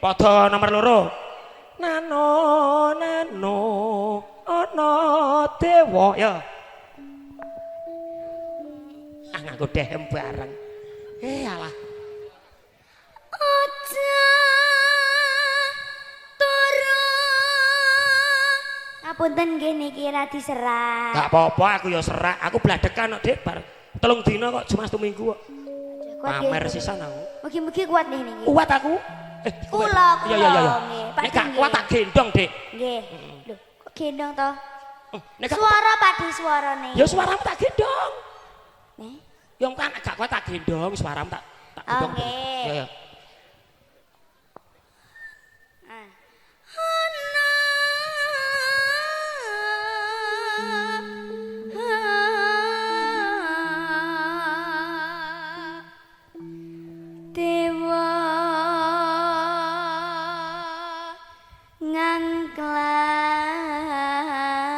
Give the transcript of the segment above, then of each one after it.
Padha nomor loro. Nano nano ana dewa ya. Ah nganggo dehem bareng. Alah. Aja turu. Apunten nggih niki ra diserak. Gak apa-apa aku ya serak. Aku bladekan kok, Dik, bar 3 dina kok cuma 1 minggu kok. Pamer sisan aku. Mugi-mugi kuat nih niki. Kuat aku. Kula iya iya iya. nggih. Nek gak kuat tak gendong, Dik. Nggih. Lho, kok gendong to? Nek gak Suara padi suarane. ya suaramu tak gendong. Nih. Yang kan gak kuat tak gendong, suaramu tak gendong. Nggih. Ya ya. Dewa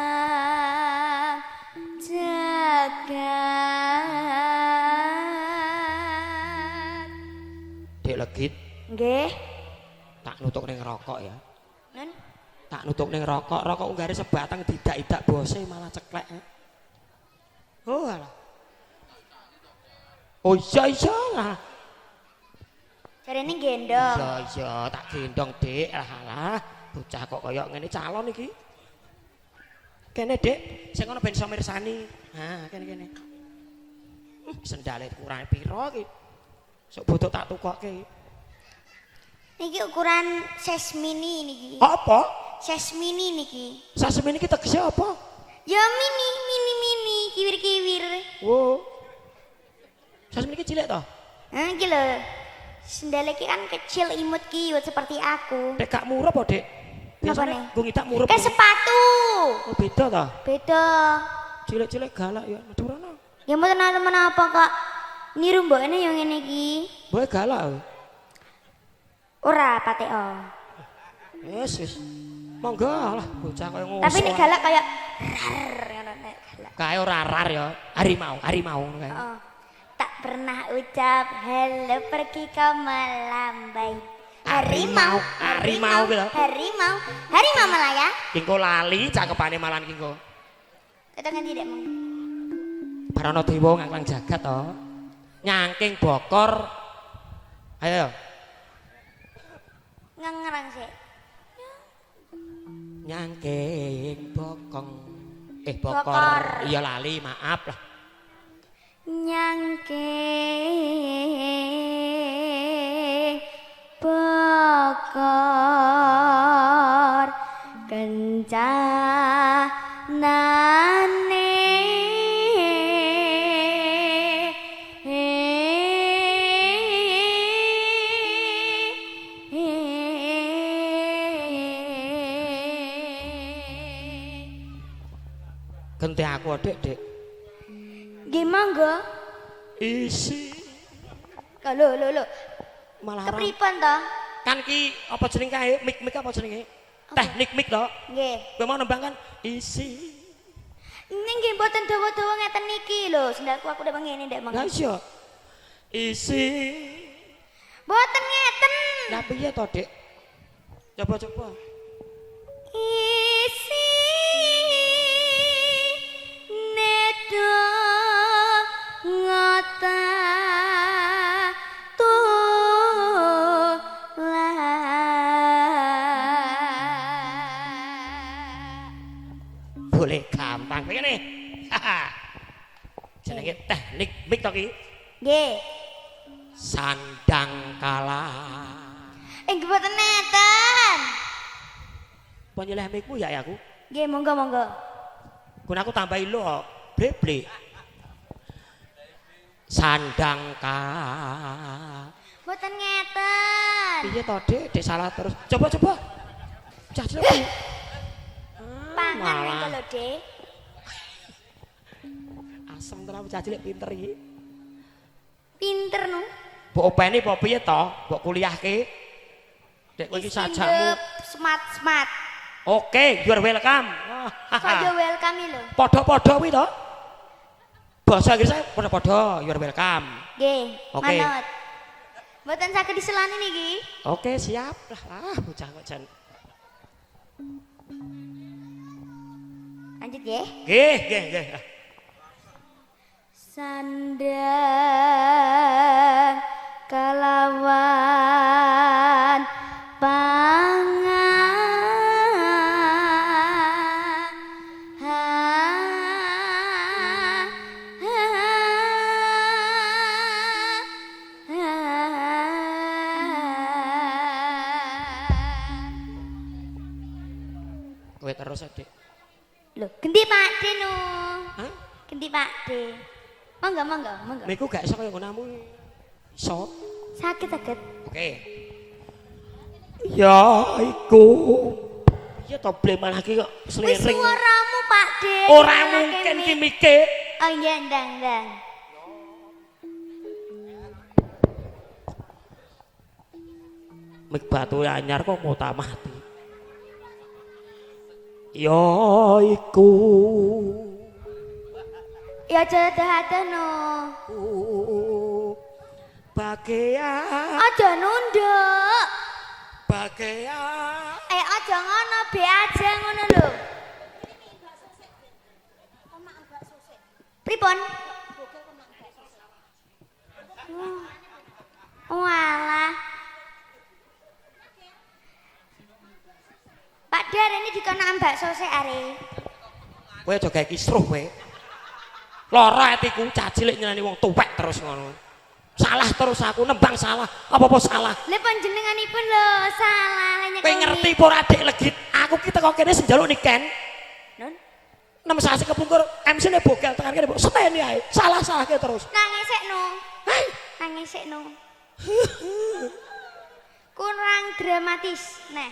ngangklan jagat. Dek legit. Nggih. Tak nutuk ning rokok ya. Nun. Tak nutuk ning rokok, rokok unggare sebatang didak-idak bose malah ceklek. Oh alah. Oh iya lah. Jarene gendong. Iya tak gendong, Dik. Alah. Bocah kok kaya ngene calon iki. Kene, Dik, sing ngono ben iso mirsani. Ha, kene. Sendale kurang piro iki? Sok butuh tak tukokke. Niki ukuran size mini niki. Apa? Size mini niki. Sasemi iki tegese apa? Ya mini kiwir-kiwir. Wo. Sasemi iki cilik to? Iki lho. Sendal iki kan kecil imut kiwit seperti aku. Dek gak murah apa, Dek? Napa Biasane nih? nggo ngidak murah. Kayak sepatu. Oh, beda to? Beda. Cilik-cilik galak ya Madurana. Ya mboten temen apa kok. Niru mbokne yang ngene iki. Boe galak. Ora pateo. Wis. Monggo lah bocah kaya ngono. Tapi nek galak kayak rar ngono nek galak. Kae ora rar ya, harimau ngono kae. Oh. Tak pernah ucap hello pergi kau melambai. Harimau gitu. Harimau Malaya. Kingko lali cakepane malan kingko. Ketongan tidak mong. Barana dewa ngangklang jagat to. Nyangking bokor. Ayo. Ngerang sih. Nyangking bokong. Bokor. Bokor. Iya lali, maaf lah. Nyangking bokor kencanane Genti aku Dik, Dik. Nggih monggo. Isi. Lho. Malah Kepripun to? kan ki apa jeneng kae? Mik apa jenenge? Teknik mik to. Nggih. Kowe mau nembang kan isi. Nggih mboten dawa-dawa ngeten niki lho, sendalku aku udah ngene ndek Lah mangga. iya. Isi. Mboten ngeten. Lah piye to, Dik? Coba. Isi nedo ngata Boleh gampang ngene. Jenenge teknik mik to ki. Nggih. Sandang kala. Nggih mboten neten. Apa nyeleh mikmu ya aku? Nggih monggo. Kun aku tambahi lo bleble. Sandang kala. Mboten ngeten. Piye to, Dik? Dik salah terus. Coba. Cah cilik. Pangan niku lho, Dik. Asem tenan cah cilik pinter iki. Pinter no. Mbok openi apa piye to? Mbok kuliahke. Dek kowe iki sajakmu. Smart. Oke, you are welcome. Saya welcome lho. Padha-padha kuwi to. Bahasa Inggris padha-padha, you are welcome. Nggih, Oke. manut. Mboten saged diselani niki. Oke, siap. Lah, bocah kok jan. Lanjut ya. Nggih. Sandang kalawan Kowe terus, Dik. Loh, ganti Pak D no. Hah? Ganti Pak D. Monggo. Miku gak iso kaya ngonamu. Iso. Sakit. Oke. Ya iku. Iya to bleman lagi kok Wis slering. suaramu Pak D. Ora mungkin ki Mike. Oh iya, ndang. Mik batu anyar kok mau tak mati. Ya iku. Ya aja no. Bagian. Aja nunduk. Bagian. Aja ngono, be aja ngono lho. Pripun? Walah. Pak Dar ini dikenaan bakso sik are. Kowe aja gawe kisruh kowe. Lara atiku cah cilik nyenani wong tuwek terus ngono. Salah terus aku nembang salah. Apa-apa salah. Lha panjenenganipun lho salah nyekeli. Kowe ngerti apa ora Dik Legit? Aku ki teko kene senjaluk niken. Nun. 6 sasi kepungkur MC-ne bogel tekan kene mbok seteni ae. Salah-salahke terus. Nangisikno. Nangisikno. Kurang dramatis. Nah.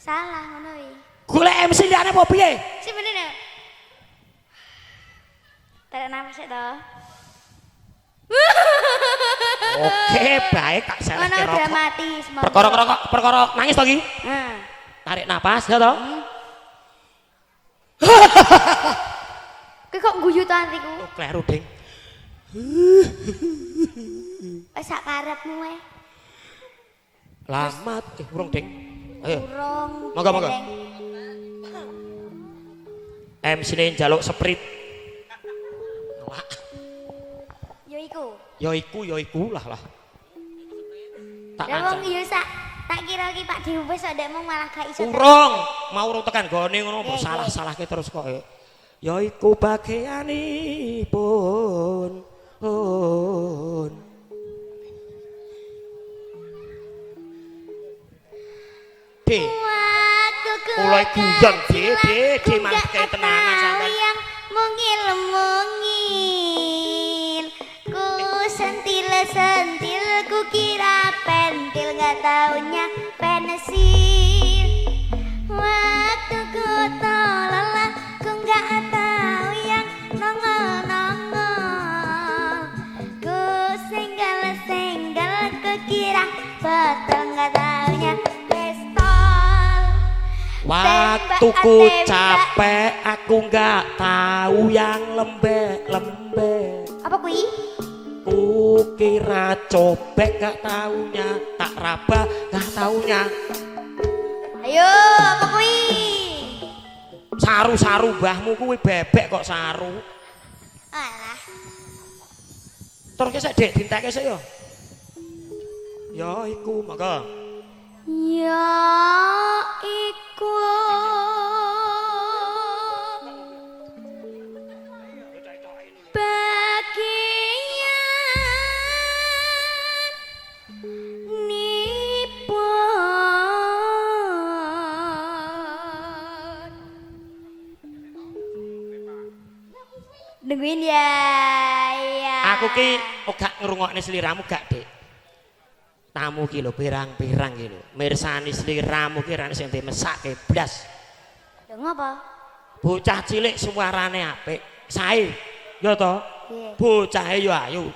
Salah ngono iki. Golek MC liyane apa piye? Sing bener. Tarik nafas sik to. Oke, baik tak salah Ono rokok. dramatis. Perkara nangis to ki? Nah. Tarik napas ya to? Kowe kok guyu to atiku? Oh, kleru ding. Wis sak karepmu wae. Lamat urung ding. Ayo. Urung. Monggo. MC-ne njaluk sprint. Wah. Yo iku. Ya iku lah. Tak Lah wong ancam. yo tak kira ki Pak Dewi wis ndekmu malah gak iso. Mau urung tekan gone ngono kok salah-salahke terus kok. Ya iku bagianipun. Mulai guyon de mangke tenanan sampean. Yang mungil ku sentil ku kira pentil gak taunya pensil. Waktu ku lelah ku gak tahu yang nongol ku senggel ku kira betul gak taunya pistol. Waktu ku capek aku nggak tahu yang lembek. Apa kui? Ku kira cobek gak taunya, tak raba gak taunya. Ayo, apa kui? Saru-saru mbahmu kuwi bebek kok saru. Alah. Terus sik Dik dintekke sik ya. Ya iku monggo. Ya iku bagian nipun. Nungguin ya. Aku ki gak ngrungokne sliramu gak Dik. Tamu ki lho pirang-pirang ki lho. Mirsani sliramu ki rane sing dimesake blas. Lho ngapa? Bocah cilik suarane apik, sae. Ya to? Nggih. Bocahe yo ayu.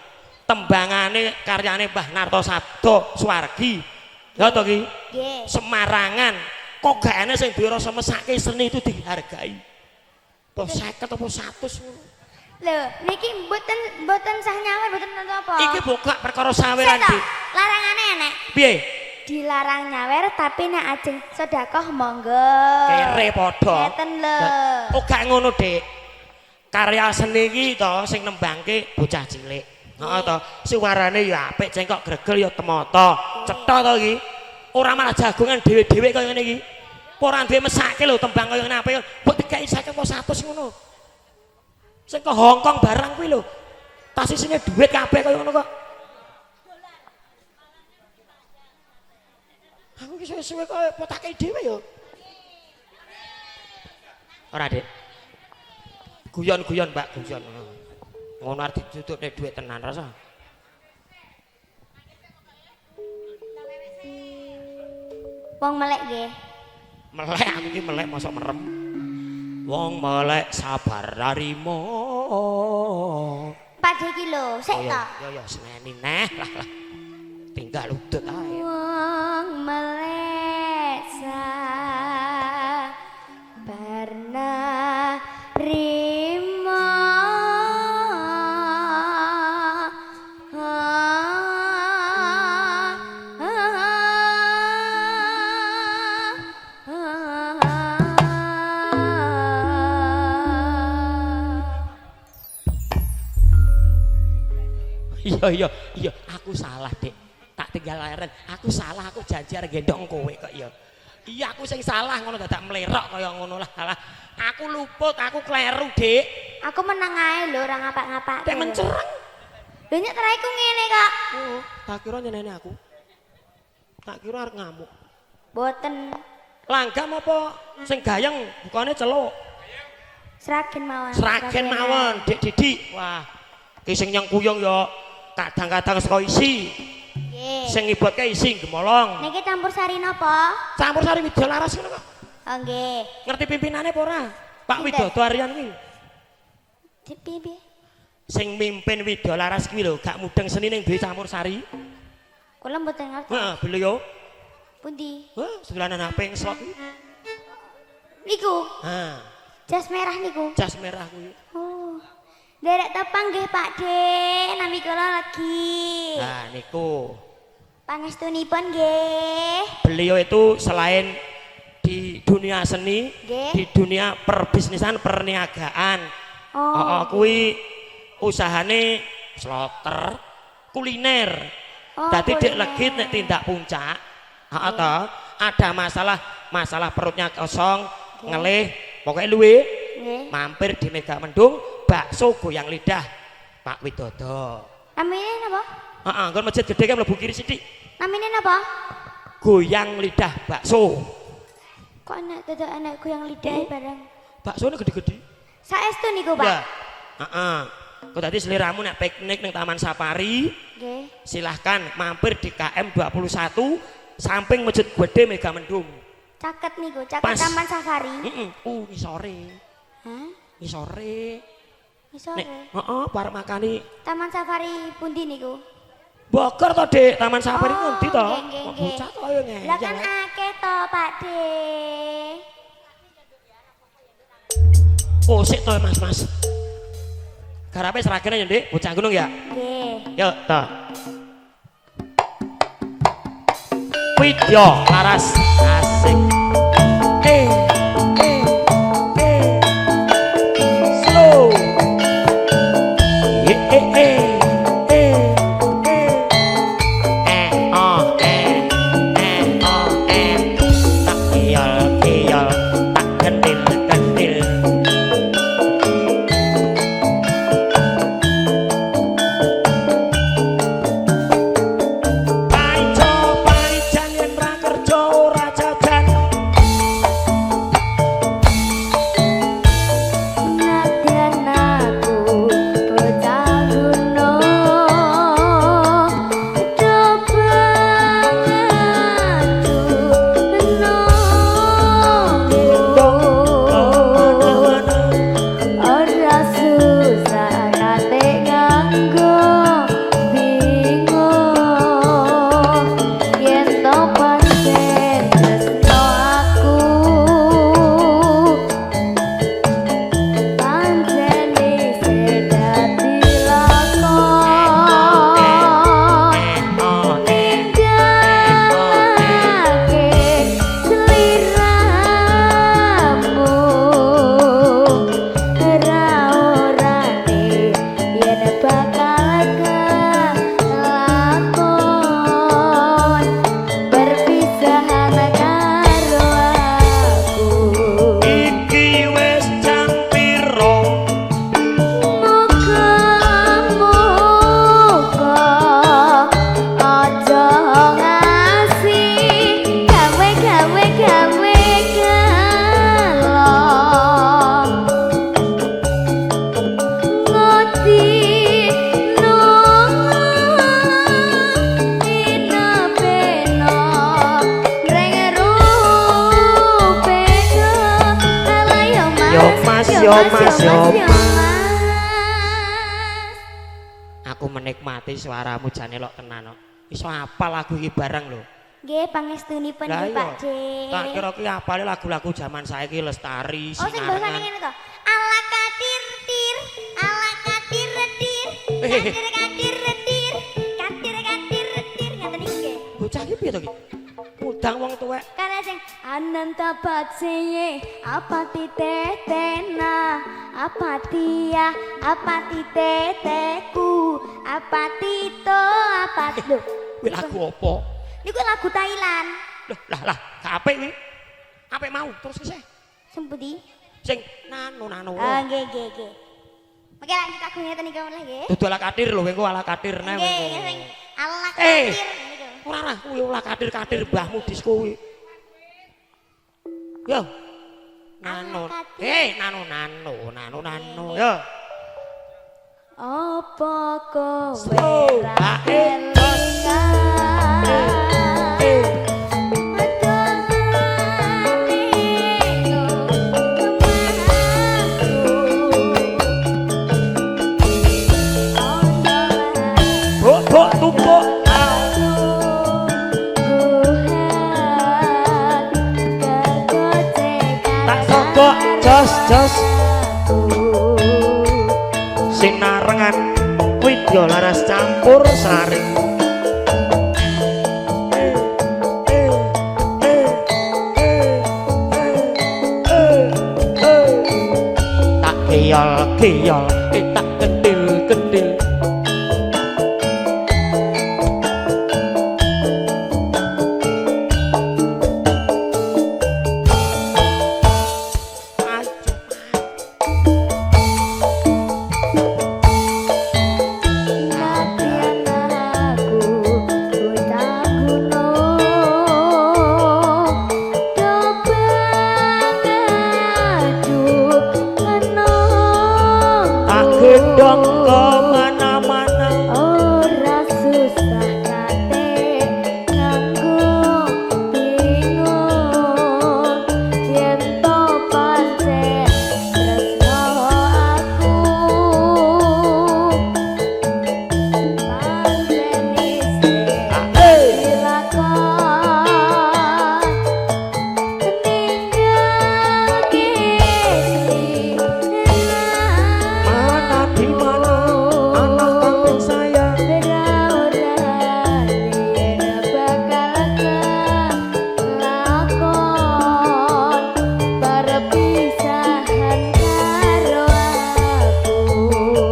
Tembangane karyane Mbah Narto Sabdo Suwargi. Ya to ki? Nggih. Semarangan. Kok gak ana sing dirasa mesake seni itu dihargai. To 50 apa 100 ngono. Lho, niki mboten sah nyawer mboten apa. Iki buka perkara saweran, Seta, Dik. larangane enek. Piye? Dilarang nyawer tapi nek ajeng sedekah monggo. Kere padha. Ngeten lho. Oh gak ngono, Dik. Karya seni iki to sing nembangke bocah cilik. Heeh to. Suarane ya apik, cengkok gregel ya temata. Cetha to iki. Ora malah jagongan dhewe-dhewe kaya ngene iki. Ora duwe mesake lho tembang kaya ngene apik. Mbok dikai saking kok 100 ngono. Sing ke Hongkong barang kuwi lho. Tas isine dhuwit kabeh kaya ngono kok. Aku iki suwe-suwe kok potake dhewe ya. Ora, Dik. Guyon-guyon, Mbak, guyon. Ngono arep ditutupne dhuwit tenan rasa. Wong melek nggih. Melek aku iki melek mosok merem. Wong melek sabar narimo. Pak iki lho, sik ta. Ya seneni neh lah. Tinggal udut ae. Wong melek sabar narimo. Iya, aku salah, Dik. Tak tinggal leren. Aku salah, aku janji arep gendong kowe kok ya. Iya, aku sing salah ngono dadak mlerok kaya ngono lah. Aku luput, aku kleru, Dik. Aku menang ae lho, ora ngapak-ngapak. Tek mencereng. Lho nyek traiku ngene, Kak. Oh, tak kira nyeneni aku. Tak kira arep ngamuk. Boten. Langgam apa sing gayeng bukane celuk. Seragen mawon. Seragen mawon, Dik Didik. Wah, ki sing nyang kuyung ya kadang-kadang saka isi. Nggih. Sing ngibotke isi gemolong. Niki campur sari napa? Campur sari Widyalaras ngono kok. Oh nggih. Ngerti pimpinane apa ora? Pak Sinten? Widodo Aryan kuwi. Piye? Sing mimpin Widyalaras kuwi lho, gak mudeng seni ning duwe campur sari. Kula mboten ngerti. Heeh, beliau. Pundi? Wah, sekolahan HP slot kuwi. Niku. Ha, Jas merah niku. jas merah kuwi. Oh. Derek tepang nggih Pak De, nami kula lagi. Nah, niku. Pangestunipun nggih. Beliau itu selain di dunia seni, Nggih. di dunia perbisnisan, perniagaan. Oh. Kuwi usahane sloter, kuliner. Oh, Dadi dik kuliner. legit nek tindak puncak. Heeh to, ada masalah perutnya kosong, ngelih, pokoknya luwe Nggih. mampir di Mega Mendung, bakso goyang lidah Pak Widodo. Namine napa? Heeh, nggon masjid gedhe kan mlebu kiri sithik. Namine napa? Goyang lidah bakso. Kok enak dadak enak goyang lidah bareng. Baksone gede-gede. Saestu niku, Pak. Ya. Heeh. Kok dadi seliramu nek piknik ning Taman Safari, Nggih. silahkan mampir di KM 21 samping Masjid Gedhe Mega Mendung. Caket niku, caket Pas. Taman Safari. Heeh. Ngisore. Hah? Ngisore. Isore. Nek heeh parek makani Taman Safari pundi niku? Bogor to, Dik. Taman Safari Oh, ngendi to? nggih, nggih, Kok nggih. bocah to ayo ngeyel. Lah kan akeh to, Pak De. Oh, sik to, Mas. Garape seragene ya, Dik. Bocah gunung ya. Nggih. Yuk, to. Widyalaras asik. Eh. Slow. Tak kiyol, tak kendil. Paijo, paijan yen ra kerja ora Mas yo Mas. Aku menikmati suaramu jane lok tenan kok. Iso apal lagu iki bareng lho. Nggih pangestunipun Lah nggih iya. Pak C. Tak kira ki apale lagu-lagu zaman saiki Lestari, Oh sing bahasa Sinarengan. ngene to. Ala kadir tir, ala kadir tir, kadir kadir tir, kadir kadir tir ngaten iki nggih. Bocah iki piye to ki? Mudang wong tuwek. Karena sing ananta batseye apa titetena apa tia apa titeteku apa tito apa lho Kuwi lagu apa? niku lagu Thailand Lah, gak apik kuwi. Apik mau terus sih. sembudi Sing nano. nggih Oke lanjut lagu ngeten iki oleh nggih Dudu ala kadir lho engko ala kadir neh. nggih sing ala Eh. kadir niku Ora lah kuwi ala kadir mbahmu disko kuwi. Yo. Nano. Nano. Yo. apa kowe Oh, ra bae, Bok tumpuk. Tak sogok jos. Sinarengan widya laras campur sari. Tak keyol, tak kendil. Gendong ke mana-mana. Ora susah kate nganggo bingung yen to pancen tresno aku pancen isih dilakon tinggal kiri Mana di mana anak kambing saya?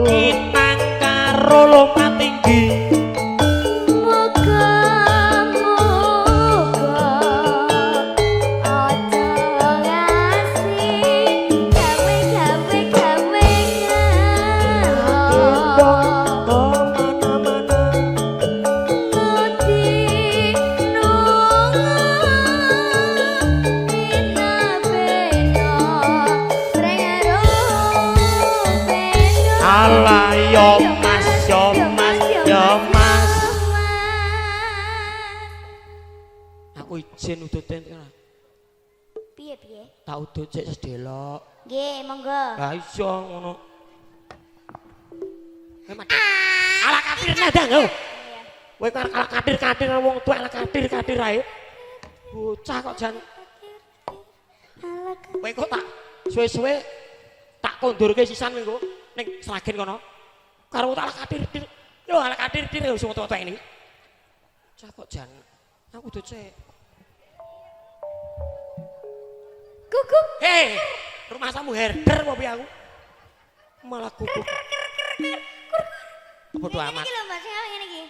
Inang karo lompat tinggi. Gendong ke mana-mana. Alah yo mas. Aku izin udut ora. Piye piye? Tak udut sik sedelok. Nggih, monggo. Lah iso ngono. Ala kadir nadang lho. Kowe kok ala kadir wong tuwek ala kadir ae. Bocah kok jan kowe kok tak suwe-suwe tak kondurke sisan kowe ning Sragen kono. Karo tak ala kadir. Lho ala kadir lho sing tuwek ini. Bocah kok jan aku udut sik. Kukup. Hei, rumah samu herder apa piye aku? Malah kuku. Bodo amat. Iki lho Mbak, sing ngene iki.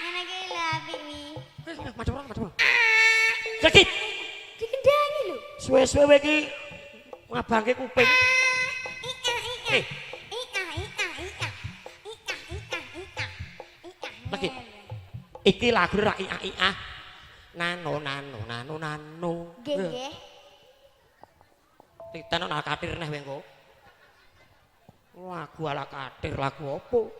Ngene iki lho apik wi. Macam. Sakit. Dikendangi lho. Suwe-suwe iki ngabangke kuping. Eh, lagi. Iki lagu ra iya. Nano. Nggih, nggih. Titen ana katir neh kowe engko. Lagu ala katir lagu opo?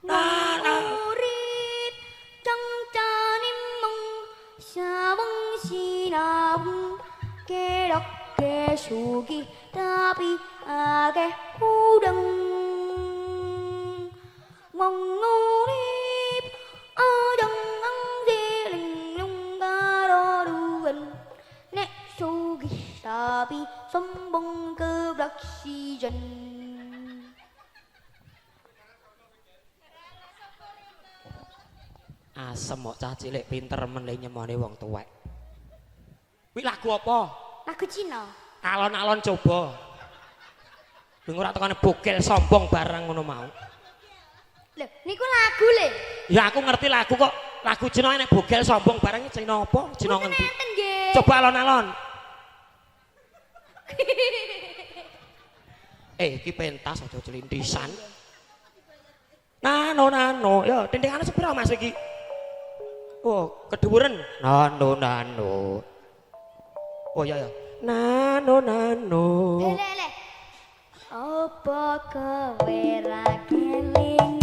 Urip cangcane mung saweng sinau kerok sugih tapi akeh udeng wong urip ajeng dilinglung karo duwen nek sugih tapi sombong keblak sijen. Asem kok cah cilik pinter men le nyemone wong tuwek. Kuwi lagu apa? Lagu Cina. Alon-alon coba. Wing ora tekane bogel sombong barang ngono mau. Lho, niku lagu le. Ya aku ngerti lagu kok. Lagu Cina nek bogel sombong barang Cina apa? Cina ngendi? Nenten nggih. Coba alon-alon. Iki pentas aja celintisan. Nano, ya dendengane sepira Mas iki? Oh, kedhuwuren. Nano. Oh ya. Nano. Le. Apa kowe ra kelingan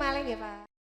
malih nggih, Pak.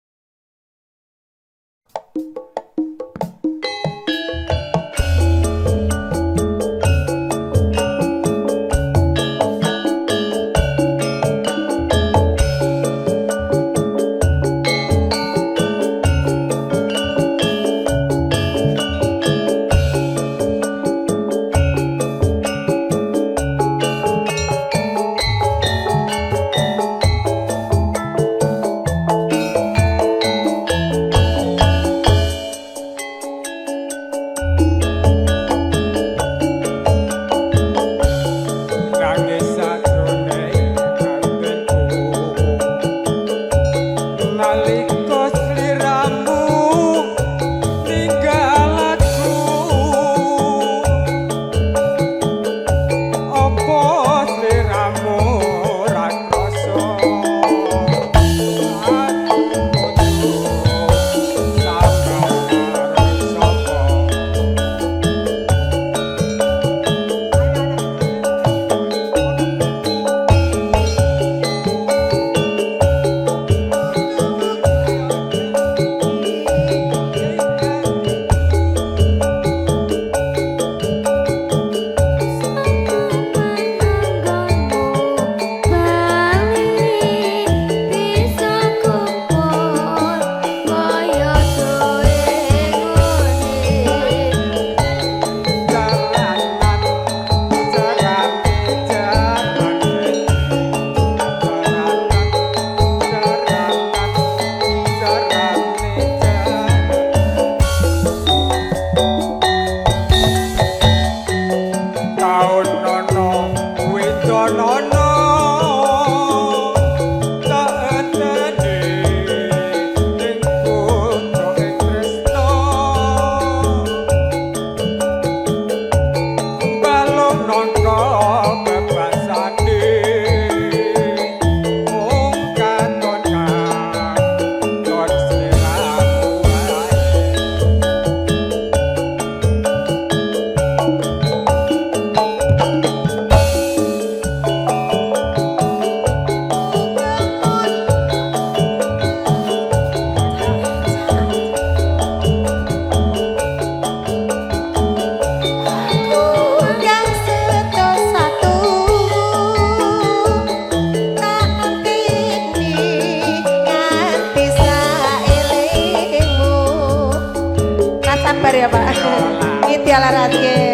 Sabar ya Pak. Iki dialaratke.